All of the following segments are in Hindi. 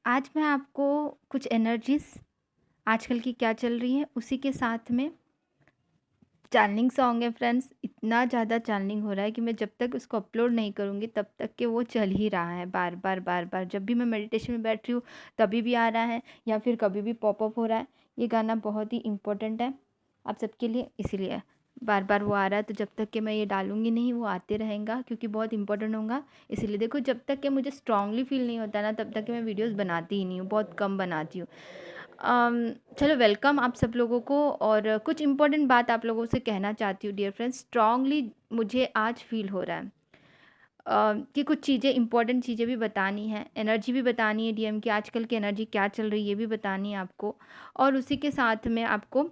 आज मैं आपको कुछ एनर्जीज़ आजकल की क्या चल रही है उसी के साथ में चैनलिंग सॉन्ग है फ्रेंड्स। इतना ज़्यादा चैनलिंग हो रहा है कि मैं जब तक उसको अपलोड नहीं करूँगी तब तक के वो चल ही रहा है बार बार बार बार। जब भी मैं मेडिटेशन में बैठ रही हूँ तभी भी आ रहा है या फिर कभी भी पॉपअप हो रहा है। ये गाना बहुत ही इम्पोर्टेंट है आप सबके लिए, इसीलिए बार बार वो आ रहा है। तो जब तक कि मैं ये डालूँगी नहीं वो आते रहेगा क्योंकि बहुत इंपॉर्टेंट होगा। इसीलिए देखो, जब तक कि मुझे स्ट्रांगली फील नहीं होता ना तब तक कि मैं वीडियोस बनाती ही नहीं हूँ, बहुत कम बनाती हूँ। चलो, वेलकम आप सब लोगों को। और कुछ इम्पोर्टेंट बात आप लोगों से कहना चाहती हूँ डियर फ्रेंड्स। स्ट्रांगली मुझे आज फील हो रहा है कि कुछ चीज़ें, इंपॉर्टेंट चीज़ें भी बतानी है, एनर्जी भी बतानी है डीएम की, आजकल की एनर्जी क्या चल रही है ये भी बतानी है आपको, और उसी के साथ में आपको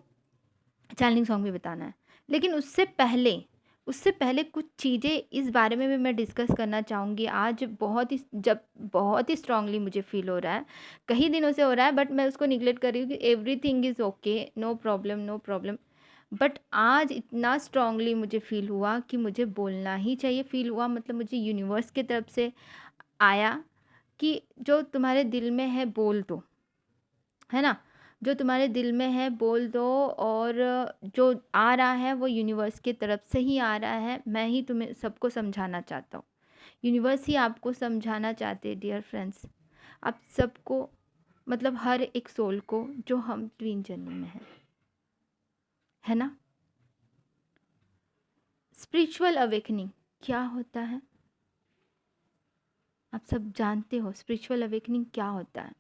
चैलेंजिंग सॉन्ग भी बताना है। लेकिन उससे पहले कुछ चीज़ें इस बारे में भी मैं डिस्कस करना चाहूँगी आज। बहुत ही स्ट्रांगली मुझे फ़ील हो रहा है, कई दिनों से हो रहा है, बट मैं उसको निगलेक्ट कर रही हूँ कि everything is okay, no problem no problem. But आज इतना स्ट्रांगली मुझे फ़ील हुआ कि मुझे बोलना ही चाहिए। फ़ील हुआ मतलब मुझे यूनिवर्स की तरफ से आया कि जो तुम्हारे दिल में है बोल दो, है ना? जो तुम्हारे दिल में है बोल दो। और जो आ रहा है वो यूनिवर्स की तरफ से ही आ रहा है। मैं ही तुम्हें सबको समझाना चाहता हूँ, यूनिवर्स ही आपको समझाना चाहते हैं डियर फ्रेंड्स। आप सबको, मतलब हर एक सोल को जो हम ट्विन जर्नी में है ना। स्पिरिचुअल अवेकनिंग क्या होता है आप सब जानते हो। स्पिरिचुअल अवेकनिंग क्या होता है?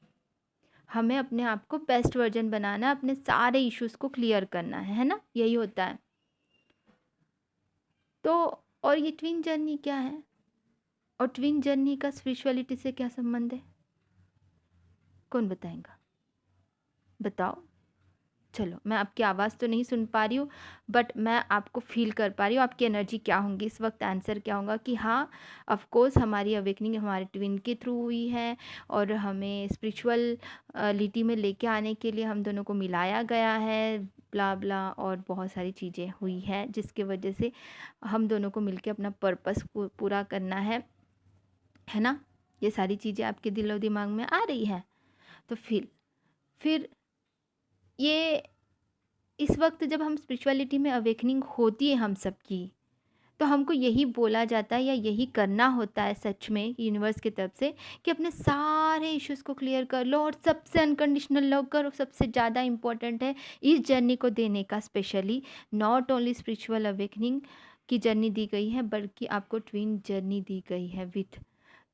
हमें अपने आप को बेस्ट वर्जन बनाना है, अपने सारे इश्यूज को क्लियर करना है ना, यही होता है। तो और ये ट्विन जर्नी क्या है, और ट्विन जर्नी का स्पिरिचुअलिटी से क्या संबंध है? कौन बताएगा? बताओ। चलो, मैं आपकी आवाज़ तो नहीं सुन पा रही हूँ, बट मैं आपको फ़ील कर पा रही हूँ आपकी एनर्जी क्या होंगी इस वक्त। आंसर क्या होगा कि हाँ, ऑफ कोर्स हमारी अवेकनिंग हमारे ट्विन के थ्रू हुई है, और हमें स्पिरिचुअल लिटी में लेके आने के लिए हम दोनों को मिलाया गया है, ब्ला ब्ला, और बहुत सारी चीज़ें हुई है जिसकी वजह से हम दोनों को मिलके अपना पर्पस पूरा करना है ना। ये सारी चीज़ें आपके दिलो दिमाग में आ रही है। तो फिर ये इस वक्त जब हम स्पिरिचुअलिटी में अवेकनिंग होती है हम सबकी, तो हमको यही बोला जाता है या यही करना होता है सच में यूनिवर्स की तरफ से कि अपने सारे इश्यूज़ को क्लियर कर लो और सबसे अनकंडीशनल लव करो। सबसे ज़्यादा इम्पोर्टेंट है इस जर्नी को देने का, specially not only spiritual awakening की जर्नी दी गई है बल्कि आपको ट्विन जर्नी दी गई है विथ।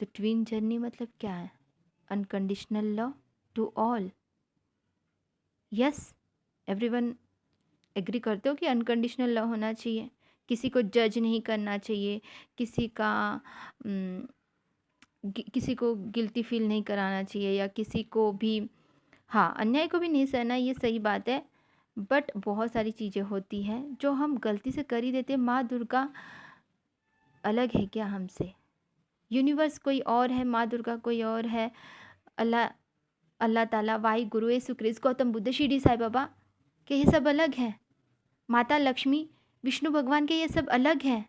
तो ट्विन जर्नी मतलब क्या है? Unconditional love to all. Yes, everyone agree करते हो कि अनकंडीशनल लव होना चाहिए, किसी को जज नहीं करना चाहिए, किसी का किसी को गिल्टी फील नहीं कराना चाहिए, या किसी को भी, हाँ, अन्याय को भी नहीं सहना, ये सही बात है। बट बहुत सारी चीज़ें होती हैं जो हम गलती से कर ही देते हैं। माँ दुर्गा अलग है क्या हमसे? यूनिवर्स कोई और है, माँ दुर्गा कोई और है, अल्लाह अल्लाह ताला, वाहि गुरु येसु क्रिस्ट, गौतम बुद्ध, शिरडी साईं बाबा, क्या ये सब अलग है? माता लक्ष्मी, विष्णु भगवान, के ये सब अलग हैं?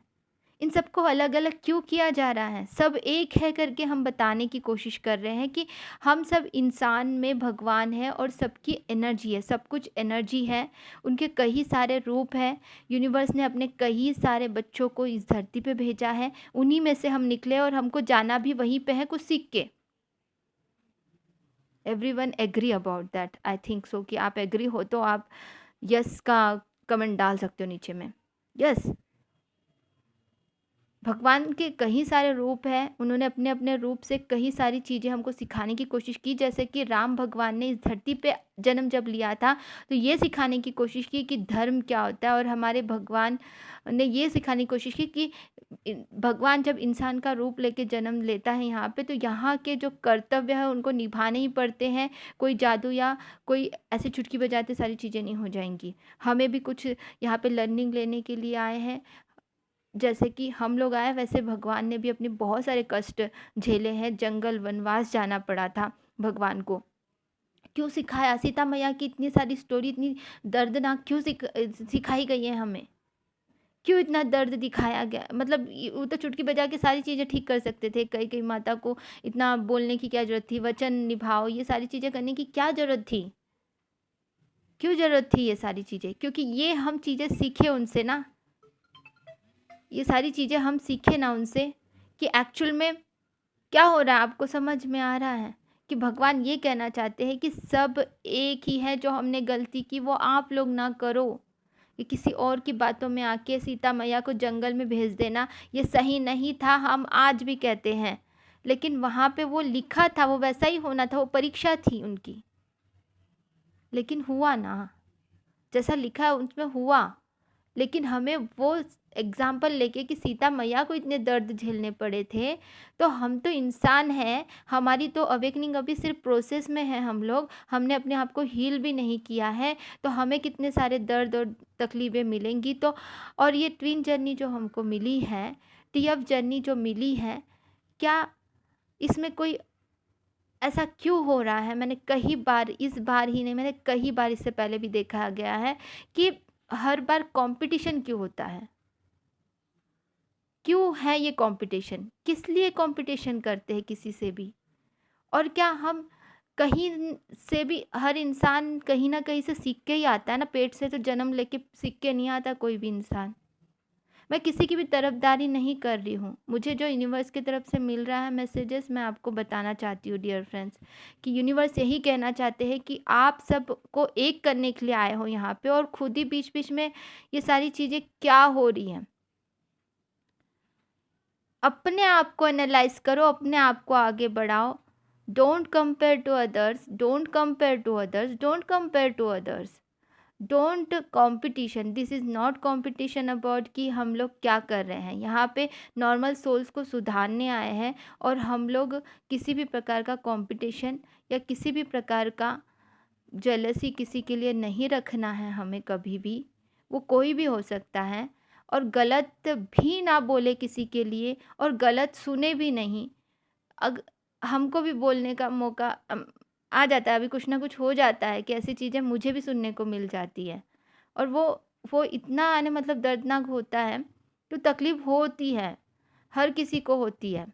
इन सबको अलग अलग क्यों किया जा रहा है? सब एक है करके हम बताने की कोशिश कर रहे हैं कि हम सब इंसान में भगवान है और सबकी एनर्जी है, सब कुछ एनर्जी है। उनके कई सारे रूप हैं। यूनिवर्स ने अपने कई सारे बच्चों को इस धरती पे भेजा है, उन्हीं में से हम निकले और हमको जाना भी वहीं पे है कुछ सीख के। Everyone agree about that? I think so कि आप एग्री हो तो आप यस का कमेंट डाल सकते हो नीचे में। यस, भगवान के कई सारे रूप हैं, उन्होंने अपने अपने रूप से कई सारी चीज़ें हमको सिखाने की कोशिश की। जैसे कि राम भगवान ने इस धरती पे जन्म जब लिया था तो ये सिखाने की कोशिश की कि धर्म क्या होता है, और हमारे भगवान ने ये सिखाने की कोशिश की कि भगवान जब इंसान का रूप लेके जन्म लेता है यहाँ पे, तो यहाँ के जो कर्तव्य है उनको निभाने ही पड़ते हैं। कोई जादू या कोई ऐसे चुटकी बजाते सारी चीज़ें नहीं हो जाएंगी। हमें भी कुछ यहाँ पे लर्निंग लेने के लिए आए हैं। जैसे कि हम लोग आए, वैसे भगवान ने भी अपने बहुत सारे कष्ट झेले हैं। जंगल वनवास जाना पड़ा था भगवान को। क्यों सिखाया? सीता मैया की इतनी सारी स्टोरी इतनी दर्दनाक क्यों सिखाई गई है हमें? क्यों इतना दर्द दिखाया गया? मतलब वो तो चुटकी बजा के सारी चीज़ें ठीक कर सकते थे। कई-कई माता को इतना बोलने की क्या ज़रूरत थी? वचन निभाओ, ये सारी चीज़ें करने की क्या ज़रूरत थी? क्यों ज़रूरत थी ये सारी चीज़ें? क्योंकि ये हम चीज़ें सीखे उनसे ना, ये सारी चीज़ें हम सीखे ना उनसे कि एक्चुअल में क्या हो रहा है। आपको समझ में आ रहा है कि भगवान ये कहना चाहते हैं कि सब एक ही है, जो हमने गलती की वो आप लोग ना करो। ये किसी और की बातों में आके सीता मैया को जंगल में भेज देना ये सही नहीं था, हम आज भी कहते हैं। लेकिन वहाँ पे वो लिखा था, वो वैसा ही होना था, वो परीक्षा थी उनकी। लेकिन हुआ ना, जैसा लिखा है उसमें हुआ। लेकिन हमें वो एग्ज़ाम्पल लेके कि सीता मैया को इतने दर्द झेलने पड़े थे, तो हम तो इंसान हैं, हमारी तो अवेकनिंग अभी सिर्फ़ प्रोसेस में है हम लोग, हमने अपने आप को हील भी नहीं किया है, तो हमें कितने सारे दर्द और तकलीफ़ें मिलेंगी। तो और ये ट्विन जर्नी जो हमको मिली है, टीएफ जर्नी जो मिली है, क्या इसमें कोई ऐसा क्यों हो रहा है? मैंने कई बार, इस बार ही नहीं, मैंने कई बार इससे पहले भी देखा गया है कि हर बार कॉम्पिटिशन क्यों होता है? क्यों है ये कॉम्पिटिशन? किस लिए कॉम्पिटिशन करते हैं किसी से भी? और क्या हम कहीं से भी, हर इंसान कहीं न कहीं से सीख के ही आता है ना, पेट से तो जन्म लेके सीख के नहीं आता कोई भी इंसान। मैं किसी की भी तरफदारी नहीं कर रही हूँ। मुझे जो यूनिवर्स की तरफ से मिल रहा है मैसेजेस, मैं आपको बताना चाहती हूँ डियर फ्रेंड्स, कि यूनिवर्स यही कहना चाहते हैं कि आप सबको एक करने के लिए आए हो यहाँ पे, और खुद ही बीच-बीच में ये सारी चीज़ें क्या हो रही हैं। अपने आप को एनालाइज़ करो, अपने आप को आगे बढ़ाओ। Don't compare to others, don't compare to others, don't compare to others. Don't competition, this is not competition about कि हम लोग क्या कर रहे हैं। यहाँ पे नॉर्मल सोल्स को सुधारने आए हैं, और हम लोग किसी भी प्रकार का कंपटीशन या किसी भी प्रकार का जेलसी किसी के लिए नहीं रखना है हमें कभी भी। वो कोई भी हो सकता है, और गलत भी ना बोले किसी के लिए, और गलत सुने भी नहीं। अग हमको भी बोलने का मौका आ जाता है, अभी कुछ ना कुछ हो जाता है कि ऐसी चीज़ें मुझे भी सुनने को मिल जाती है, और वो इतना यानी मतलब दर्दनाक होता है, तो तकलीफ़ होती है, हर किसी को होती है।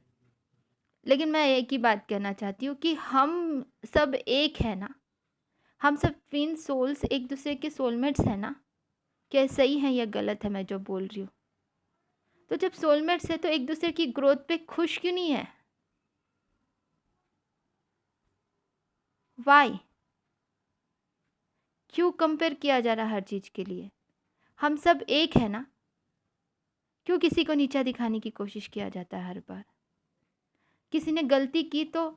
लेकिन मैं एक ही बात कहना चाहती हूँ कि हम सब एक है ना, हम सब ट्विन सोल्स एक दूसरे के सोलमेट्स हैं ना। क्या सही है या गलत है मैं जो बोल रही हूँ? तो जब सोलमेट्स है तो एक दूसरे की ग्रोथ पे खुश क्यों नहीं है? व्हाई? क्यों कंपेयर किया जा रहा है हर चीज़ के लिए? हम सब एक है ना। क्यों किसी को नीचा दिखाने की कोशिश किया जाता है हर बार? किसी ने गलती की तो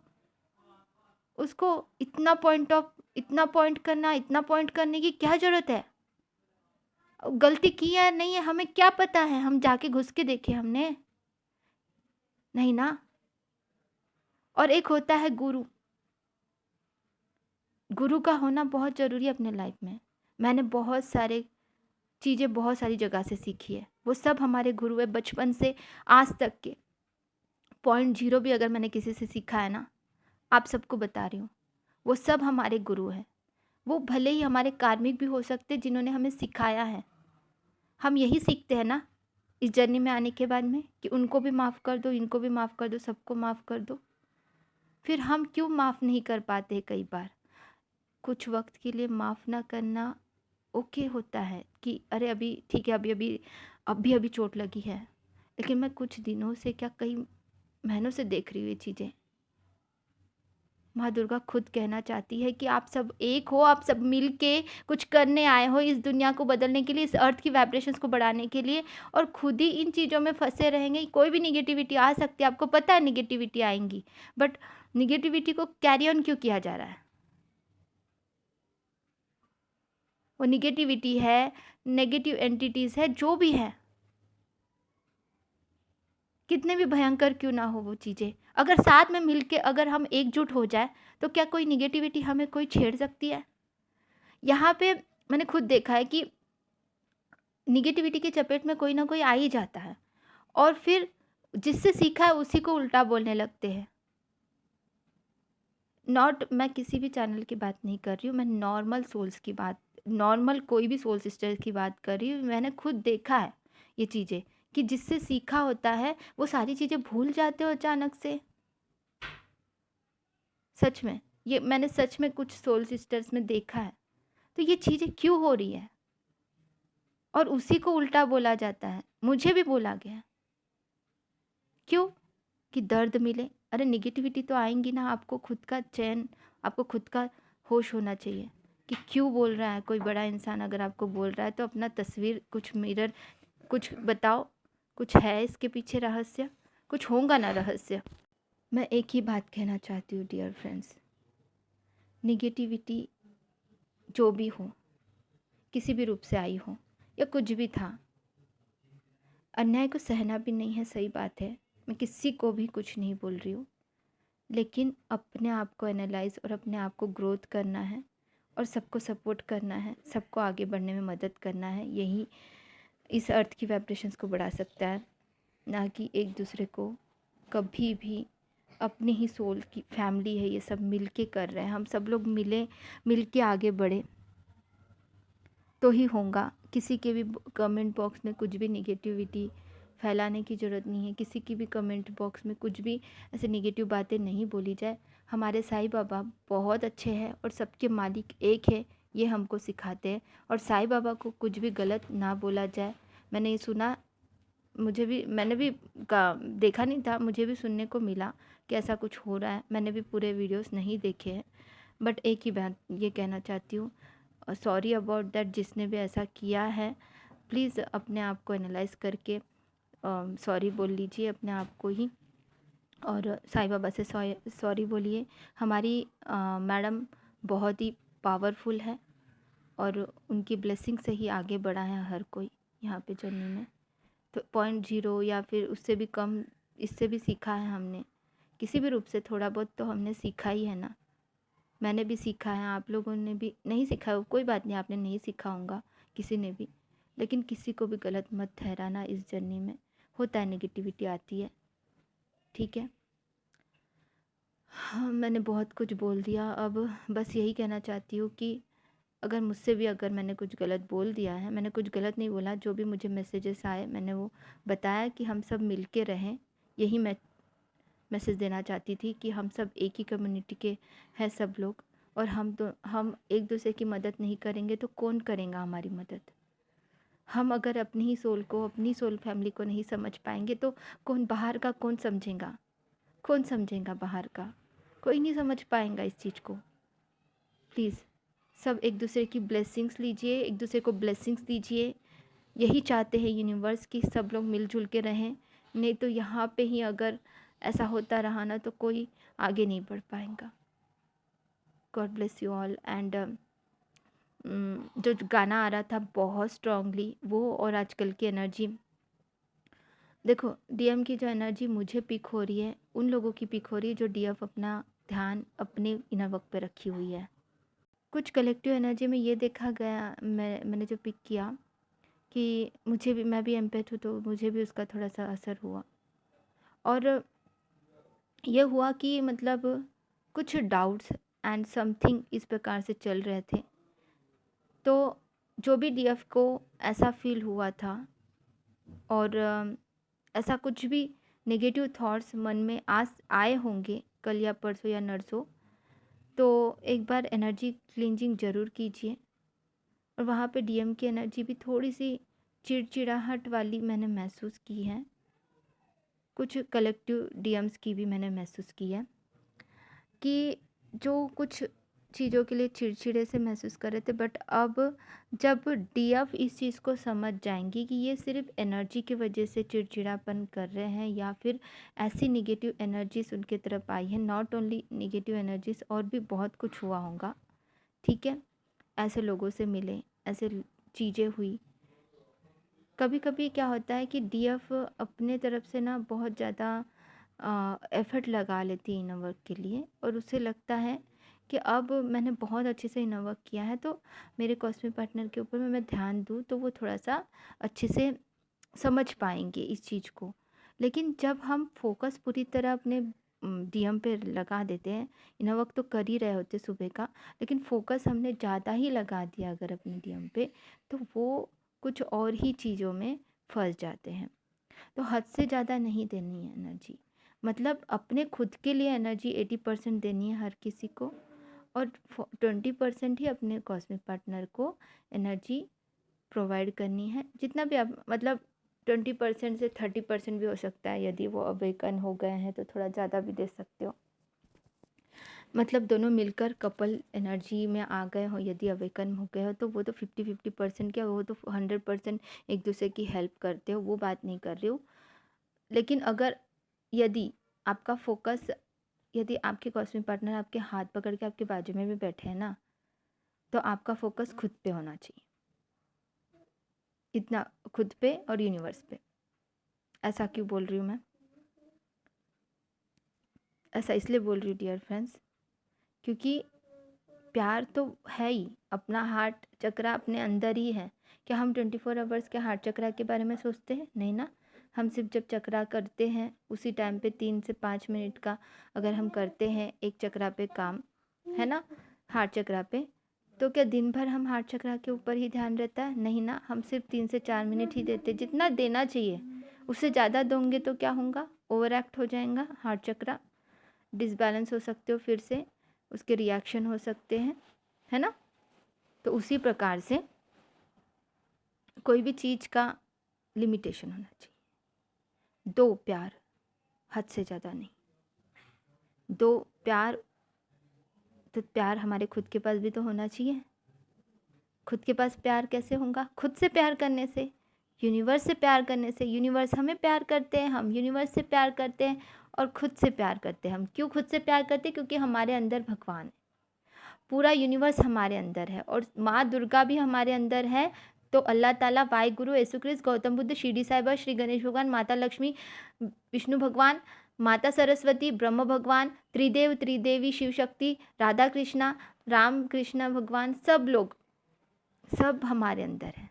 उसको इतना पॉइंट करना, इतना पॉइंट करने की क्या ज़रूरत है? गलती की है नहीं है हमें क्या पता है? हम जाके घुस के देखे हमने? नहीं ना। और एक होता है गुरु। गुरु का होना बहुत ज़रूरी है अपने लाइफ में। मैंने बहुत सारी जगह से सीखी है। वो सब हमारे गुरु है, बचपन से आज तक के। पॉइंट ज़ीरो भी अगर मैंने किसी से सीखा है ना, आप सबको बता रही हूँ, वो सब हमारे गुरु हैं। वो भले ही हमारे कार्मिक भी हो सकते हैं जिन्होंने हमें सिखाया है। हम यही सीखते हैं ना इस जर्नी में आने के बाद में, कि उनको भी माफ़ कर दो, इनको भी माफ़ कर दो, सबको माफ़ कर दो। फिर हम क्यों माफ़ नहीं कर पाते कई बार? कुछ वक़्त के लिए माफ़ ना करना ओके होता है कि अरे अभी ठीक है, अभी चोट लगी है। लेकिन मैं कुछ दिनों से, क्या कई महीनों से देख रही हूँ ये चीज़ें। माँ दुर्गा खुद कहना चाहती है कि आप सब एक हो, आप सब मिल के कुछ करने आए हो इस दुनिया को बदलने के लिए, इस अर्थ की वाइब्रेशंस को बढ़ाने के लिए, और खुद ही इन चीज़ों में फँसे रहेंगे। कोई भी नेगेटिविटी आ सकती है, आपको पता है नेगेटिविटी आएँगी, बट नेगेटिविटी को कैरी ऑन क्यों किया जा रहा है? वो नेगेटिविटी है, नेगेटिव एंटिटीज़ है, जो भी है, कितने भी भयंकर क्यों ना हो वो चीज़ें, अगर साथ में मिलके अगर हम एकजुट हो जाए, तो क्या कोई नेगेटिविटी हमें कोई छेड़ सकती है? यहाँ पे मैंने खुद देखा है कि नेगेटिविटी की चपेट में कोई ना कोई आ ही जाता है, और फिर जिससे सीखा है उसी को उल्टा बोलने लगते हैं। नॉट, मैं किसी भी चैनल की बात नहीं कर रही हूँ, मैं नॉर्मल सोल्स की बात, नॉर्मल कोई भी सोल सिस्टर्स की बात कर रही हूँ। मैंने खुद देखा है ये चीज़ें, कि जिससे सीखा होता है वो सारी चीज़ें भूल जाते हो अचानक से। सच में, ये मैंने सच में कुछ सोल सिस्टर्स में देखा है। तो ये चीज़ें क्यों हो रही है? और उसी को उल्टा बोला जाता है, मुझे भी बोला गया है। क्यों? कि दर्द मिले। अरे नेगेटिविटी तो आएँगी ना, आपको खुद का चैन, आपको खुद का होश होना चाहिए कि क्यों बोल रहा है कोई बड़ा इंसान, अगर आपको बोल रहा है तो अपना तस्वीर कुछ मिरर कुछ बताओ, कुछ है इसके पीछे रहस्य, कुछ होगा ना रहस्य। मैं एक ही बात कहना चाहती हूँ डियर फ्रेंड्स, नेगेटिविटी जो भी हो, किसी भी रूप से आई हो या कुछ भी था, अन्याय को सहना भी नहीं है, सही बात है। मैं किसी को भी कुछ नहीं बोल रही हूँ, लेकिन अपने आप को एनालाइज और अपने आप को ग्रोथ करना है और सबको सपोर्ट करना है, सबको आगे बढ़ने में मदद करना है। यही इस अर्थ की वाइब्रेशंस को बढ़ा सकता है, ना कि एक दूसरे को कभी भी। अपनी ही सोल की फैमिली है, ये सब मिल के कर रहे हैं, हम सब लोग मिल के आगे बढ़े तो ही होगा। किसी के भी कमेंट बॉक्स में कुछ भी निगेटिविटी फैलाने की ज़रूरत नहीं है, किसी की भी कमेंट बॉक्स में कुछ भी ऐसे निगेटिव बातें नहीं बोली जाए। हमारे साईं बाबा बहुत अच्छे हैं और सबके मालिक एक है, ये हमको सिखाते हैं। और साईं बाबा को कुछ भी गलत ना बोला जाए। मैंने ये सुना, मैंने भी देखा नहीं था, मुझे भी सुनने को मिला कि ऐसा कुछ हो रहा है। मैंने भी पूरे वीडियोस नहीं देखे हैं, बट एक ही बात ये कहना चाहती हूँ, सॉरी अबाउट दैट, जिसने भी ऐसा किया है प्लीज़ अपने आप को एनालाइज करके सॉरी बोल लीजिए अपने आप को ही, और साईं बाबा से सॉरी बोलिए। हमारी मैडम बहुत ही पावरफुल है और उनकी ब्लेसिंग से ही आगे बढ़ा है हर कोई यहाँ पे जर्नी में। तो 0.0 या फिर उससे भी कम, इससे भी सीखा है हमने, किसी भी रूप से थोड़ा बहुत तो हमने सीखा ही है ना। मैंने भी सीखा है, आप लोगों ने भी नहीं सीखा हो, कोई बात नहीं, आपने नहीं सीखा होगा किसी ने भी, लेकिन किसी को भी गलत मत ठहराना। इस जर्नी में होता है, नेगेटिविटी आती है, ठीक है। हाँ, मैंने बहुत कुछ बोल दिया। अब बस यही कहना चाहती हूँ कि अगर मुझसे भी अगर मैंने कुछ गलत बोल दिया है, मैंने कुछ गलत नहीं बोला, जो भी मुझे मैसेजेस आए मैंने वो बताया कि हम सब मिल के रहें। यही मैं मैसेज देना चाहती थी कि हम सब एक ही कम्युनिटी के हैं सब लोग, और हम एक दूसरे की मदद नहीं करेंगे तो कौन करेगा हमारी मदद। हम अगर अपनी ही सोल को, अपनी सोल फैमिली को नहीं समझ पाएंगे तो कौन बाहर का कौन समझेगा, कौन समझेगा बाहर का, कोई नहीं समझ पाएगा इस चीज़ को। प्लीज़ सब एक दूसरे की ब्लेसिंग्स लीजिए, एक दूसरे को ब्लेसिंग्स दीजिए। यही चाहते हैं यूनिवर्स की सब लोग मिलजुल के रहें। नहीं तो यहाँ पे ही अगर ऐसा होता रहा ना तो कोई आगे नहीं बढ़ पाएगा। God bless you all. And जो गाना आ रहा था बहुत स्ट्रांगली वो, और आजकल की एनर्जी देखो, डीएम की जो एनर्जी मुझे पिक हो रही है, उन लोगों की पिक हो रही है जो डीएफ अपना ध्यान अपने इनर वर्क पे रखी हुई है। कुछ कलेक्टिव एनर्जी में ये देखा गया, मैंने जो पिक किया कि मुझे भी, मैं भी एम्पैथ हूँ तो मुझे भी उसका थोड़ा सा असर हुआ। और ये हुआ कि मतलब कुछ डाउट्स एंड समथिंग इस प्रकार से चल रहे थे। तो जो भी डीएफ को ऐसा फील हुआ था और ऐसा कुछ भी नेगेटिव थॉट्स मन में आए होंगे कल या परसों या नरसों, तो एक बार एनर्जी क्लींजिंग ज़रूर कीजिए। और वहाँ पे डीएम की एनर्जी भी थोड़ी सी चिड़चिड़ाहट वाली मैंने महसूस की है। कुछ कलेक्टिव डीएम्स की भी मैंने महसूस की है कि जो कुछ चीज़ों के लिए चिड़चिड़े से महसूस कर रहे थे, बट अब जब डीएफ इस चीज़ को समझ जाएंगी कि ये सिर्फ एनर्जी की वजह से चिड़चिड़ापन कर रहे हैं या फिर ऐसी निगेटिव एनर्जीज उनके तरफ आई है, नॉट ओनली निगेटिव एनर्जीज, और भी बहुत कुछ हुआ होगा, ठीक है। ऐसे लोगों से मिले, ऐसे चीज़ें हुई। कभी कभी क्या होता है कि डीएफ अपने तरफ से ना बहुत ज़्यादा एफ़र्ट लगा लेती है इनर वर्क के लिए, और उसे लगता है कि अब मैंने बहुत अच्छे से इनर वर्क किया है तो मेरे कॉस्मिक पार्टनर के ऊपर मैं ध्यान दूँ तो वो थोड़ा सा अच्छे से समझ पाएंगे इस चीज़ को। लेकिन जब हम फोकस पूरी तरह अपने डीएम पे लगा देते हैं, इनर वर्क तो कर ही रहे होते सुबह का, लेकिन फोकस हमने ज़्यादा ही लगा दिया अगर अपने डीएम पे, तो वो कुछ और ही चीज़ों में फंस जाते हैं। तो हद से ज़्यादा नहीं देनी है एनर्जी, मतलब अपने खुद के लिए एनर्जी 80% देनी है हर किसी को, और 20% ही अपने कॉस्मिक पार्टनर को एनर्जी प्रोवाइड करनी है। जितना भी आप, मतलब 20% से 30% भी हो सकता है, यदि वो अवेकन हो गए हैं तो थोड़ा ज़्यादा भी दे सकते हो। मतलब दोनों मिलकर कपल एनर्जी में आ गए हो, यदि अवेकन हो गए हो तो वो तो 50-50% क्या, वो तो 100% एक दूसरे की हेल्प करते हो, वो बात नहीं कर रही हूँ। लेकिन अगर यदि आपका फोकस, यदि आपके कॉस्मिक पार्टनर आपके हाथ पकड़ के आपके बाजू में भी बैठे हैं ना, तो आपका फोकस खुद पे होना चाहिए, इतना, खुद पे और यूनिवर्स पे। ऐसा क्यों बोल रही हूँ मैं? ऐसा इसलिए बोल रही हूँ डियर फ्रेंड्स, क्योंकि प्यार तो है ही, अपना हार्ट चक्रा अपने अंदर ही है। क्या हम 24 आवर्स के हार्ट चक्रा के बारे में सोचते हैं? नहीं ना। हम सिर्फ जब चक्रा करते हैं उसी टाइम पे 3 से 5 मिनट का अगर हम करते हैं एक चक्रा पे काम, है ना, हार्ट चक्रा पे, तो क्या दिन भर हम हार्ट चक्रा के ऊपर ही ध्यान रहता है? नहीं ना। हम सिर्फ 3 से 4 मिनट ही देते, जितना देना चाहिए। उससे ज़्यादा दोगे तो क्या होगा? ओवर एक्ट हो जाएगा हार्ट चक्रा, डिसबैलेंस हो सकते हो, फिर से उसके रिएक्शन हो सकते हैं, है ना। तो उसी प्रकार से कोई भी चीज़ का लिमिटेशन होना चाहिए। दो प्यार, हद से ज़्यादा नहीं। दो प्यार, तो प्यार हमारे खुद के पास भी तो होना चाहिए। खुद के पास प्यार कैसे होगा? खुद से प्यार करने से, यूनिवर्स से प्यार करने से। यूनिवर्स हमें प्यार करते हैं, हम यूनिवर्स से प्यार करते हैं, और खुद से प्यार करते हैं। हम क्यों खुद से प्यार करते हैं? क्योंकि हमारे अंदर भगवान है, पूरा यूनिवर्स हमारे अंदर है, और माँ दुर्गा भी हमारे अंदर है। तो अल्लाह ताला, वाहे गुरु, यीशु क्रिस्त, गौतम बुद्ध, शिरडी साहिबा, श्री गणेश भगवान, माता लक्ष्मी, विष्णु भगवान, माता सरस्वती, ब्रह्म भगवान, त्रिदेव त्रिदेवी, शिव शक्ति, राधा कृष्णा, राम कृष्ण भगवान, सब लोग, सब हमारे अंदर है।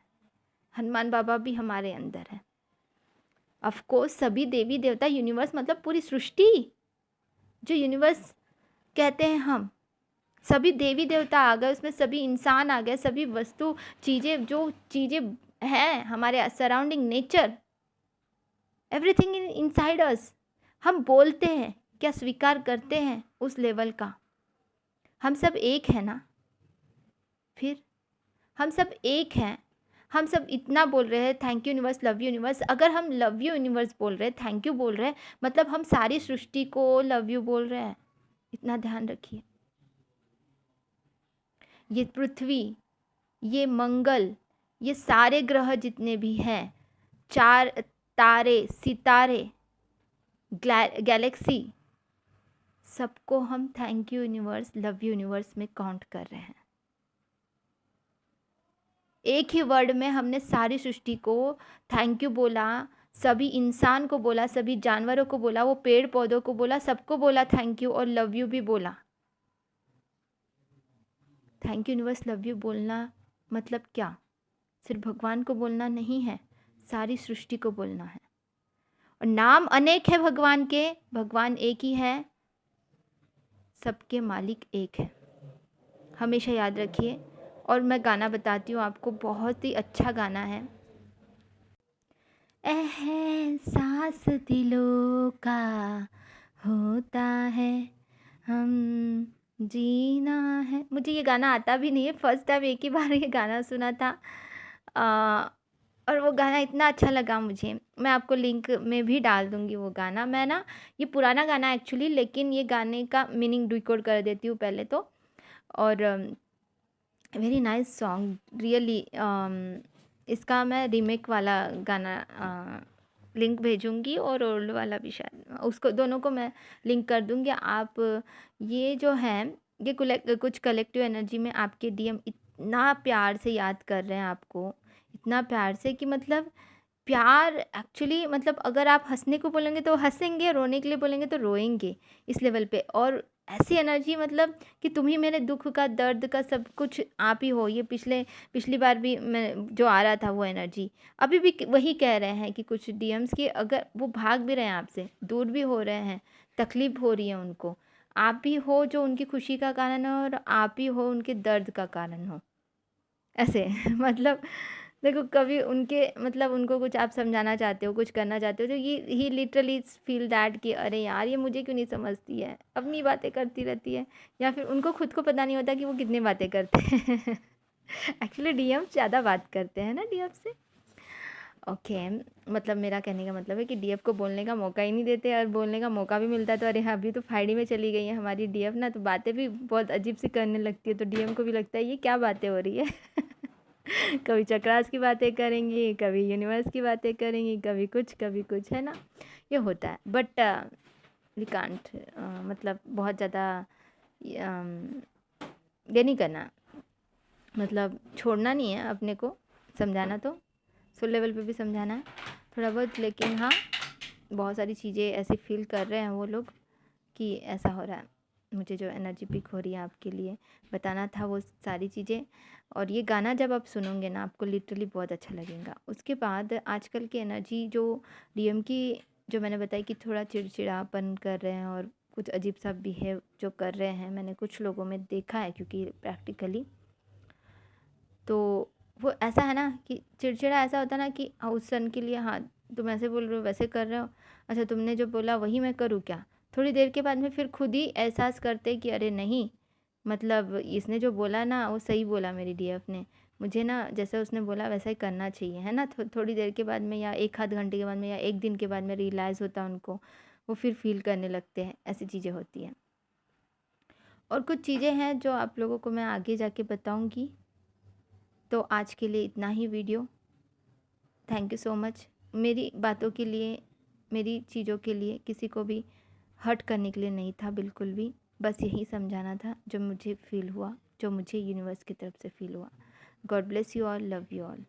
हनुमान बाबा भी हमारे अंदर है। ऑफ कोर्स सभी देवी देवता, यूनिवर्स मतलब पूरी सृष्टि, जो यूनिवर्स कहते हैं हम, सभी देवी देवता आ गए उसमें, सभी इंसान आ गए, सभी वस्तु, चीज़ें, जो चीज़ें हैं हमारे surrounding, nature, everything inside us. हम बोलते हैं, क्या स्वीकार करते हैं उस लेवल का? हम सब एक है ना। फिर हम सब एक हैं। हम सब इतना बोल रहे हैं, thank you universe, love you universe. अगर हम लव यू यूनिवर्स बोल रहे हैं, थैंक यू बोल रहे हैं, मतलब हम सारी सृष्टि को लव यू बोल रहे हैं। इतना ध्यान रखिए। ये पृथ्वी, ये मंगल, ये सारे ग्रह जितने भी हैं, 4 तारे, सितारे, गैलेक्सी, सबको हम thank you universe, love you universe में काउंट कर रहे हैं। एक ही वर्ड में हमने सारी सृष्टि को थैंक यू बोला, सभी इंसान को बोला, सभी जानवरों को बोला, वो पेड़ पौधों को बोला, सबको बोला थैंक यू, और लव यू भी बोला। Thank you universe, love you बोलना मतलब क्या? सिर्फ भगवान को बोलना नहीं है, सारी सृष्टि को बोलना है। और नाम अनेक है भगवान के, भगवान एक ही है, सबके मालिक एक है। हमेशा याद रखिए। और मैं गाना बताती हूँ आपको, बहुत ही अच्छा गाना है। एहसास दिलों का होता है, हम जीना है। मुझे ये गाना आता भी नहीं है, फर्स्ट टाइम एक ही बार ये गाना सुना था, और वो गाना इतना अच्छा लगा मुझे। मैं आपको लिंक में भी डाल दूँगी वो गाना। मैं ना, ये पुराना गाना एक्चुअली, लेकिन ये गाने का मीनिंग डिकोड कर देती हूँ पहले तो। और वेरी नाइस सॉन्ग रियली। इसका मैं रीमेक वाला गाना लिंक भेजूँगी, और ओल्ड वाला भी शायद, उसको दोनों को मैं लिंक कर दूँगी। आप ये जो है, ये कुछ कलेक्टिव एनर्जी में आपके डीएम इतना प्यार से याद कर रहे हैं आपको, इतना प्यार से कि मतलब प्यार एक्चुअली, मतलब अगर आप हँसने को बोलेंगे तो हँसेंगे, रोने के लिए बोलेंगे तो रोएंगे, इस लेवल पे। और ऐसी एनर्जी, मतलब कि तुम ही मेरे दुख का, दर्द का, सब कुछ आप ही हो। ये पिछली बार भी मैं जो आ रहा था वो एनर्जी, अभी भी वही कह रहे हैं कि कुछ डीएम्स की, अगर वो भाग भी रहे हैं आपसे, दूर भी हो रहे हैं, तकलीफ़ हो रही है उनको, आप ही हो जो उनकी खुशी का कारण हो, और आप ही हो उनके दर्द का कारण हो, ऐसे मतलब देखो कभी उनके मतलब उनको कुछ आप समझाना चाहते हो, कुछ करना चाहते हो, तो ये ही लिटरली फील दैट कि अरे यार ये मुझे क्यों नहीं समझती है, अपनी बातें करती रहती है, या फिर उनको खुद को पता नहीं होता कि वो कितनी बातें करते हैं। एक्चुअली डीएम ज़्यादा बात करते हैं ना डीएफ से। ओके, मतलब मेरा कहने का मतलब है कि डीएफ को बोलने का मौका ही नहीं देते, और बोलने का मौका भी मिलता है तो अरे हाँ अभी तो फाइडी में चली गई है हमारी डीएफ ना, तो बातें भी बहुत अजीब सी करने लगती है, तो डीएम को भी लगता है ये क्या बातें हो रही है। कभी चक्रास की बातें करेंगी, कभी यूनिवर्स की बातें करेंगी, कभी कुछ है ना, ये होता है। बट वी कांट, मतलब बहुत ज़्यादा ये नहीं करना, मतलब छोड़ना नहीं है अपने को, समझाना तो सोल लेवल पे भी समझाना है थोड़ा बहुत, लेकिन हाँ बहुत सारी चीज़ें ऐसी फील कर रहे हैं वो लोग कि ऐसा हो रहा है। मुझे जो एनर्जी पिक हो रही है आपके लिए बताना था वो सारी चीज़ें। और ये गाना जब आप सुनोगे ना आपको लिटरली बहुत अच्छा लगेगा। उसके बाद आजकल की एनर्जी जो डीएम की, जो मैंने बताई कि थोड़ा चिड़चिड़ापन कर रहे हैं और कुछ अजीब सा बिहेव जो कर रहे हैं, मैंने कुछ लोगों में देखा है क्योंकि प्रैक्टिकली। तो वो ऐसा है ना कि चिड़चिड़ा ऐसा होता है ना कि उस सन के लिए हाँ तुम ऐसे बोल रहे हो वैसे कर रहे हो, अच्छा तुमने जो बोला वही मैं करूँ क्या। थोड़ी देर के बाद में फिर खुद ही एहसास करते कि अरे नहीं, मतलब इसने जो बोला ना वो सही बोला मेरी डीएफ ने, मुझे ना जैसे उसने बोला वैसा ही करना चाहिए, है ना। थोड़ी देर के बाद में या एक आध घंटे के बाद में या एक दिन के बाद में रियलाइज़ होता है उनको, वो फिर फील करने लगते हैं, ऐसी चीज़ें होती हैं। और कुछ चीज़ें हैं जो आप लोगों को मैं आगे जाके बताऊँगी। तो आज के लिए इतना ही video. Thank you so much. मेरी बातों के लिए, मेरी चीज़ों के लिए किसी को भी हर्ट करने के लिए नहीं था बिल्कुल भी, बस यही समझाना था जो मुझे फ़ील हुआ, जो मुझे यूनिवर्स की तरफ से फ़ील हुआ। God bless you all, love you all.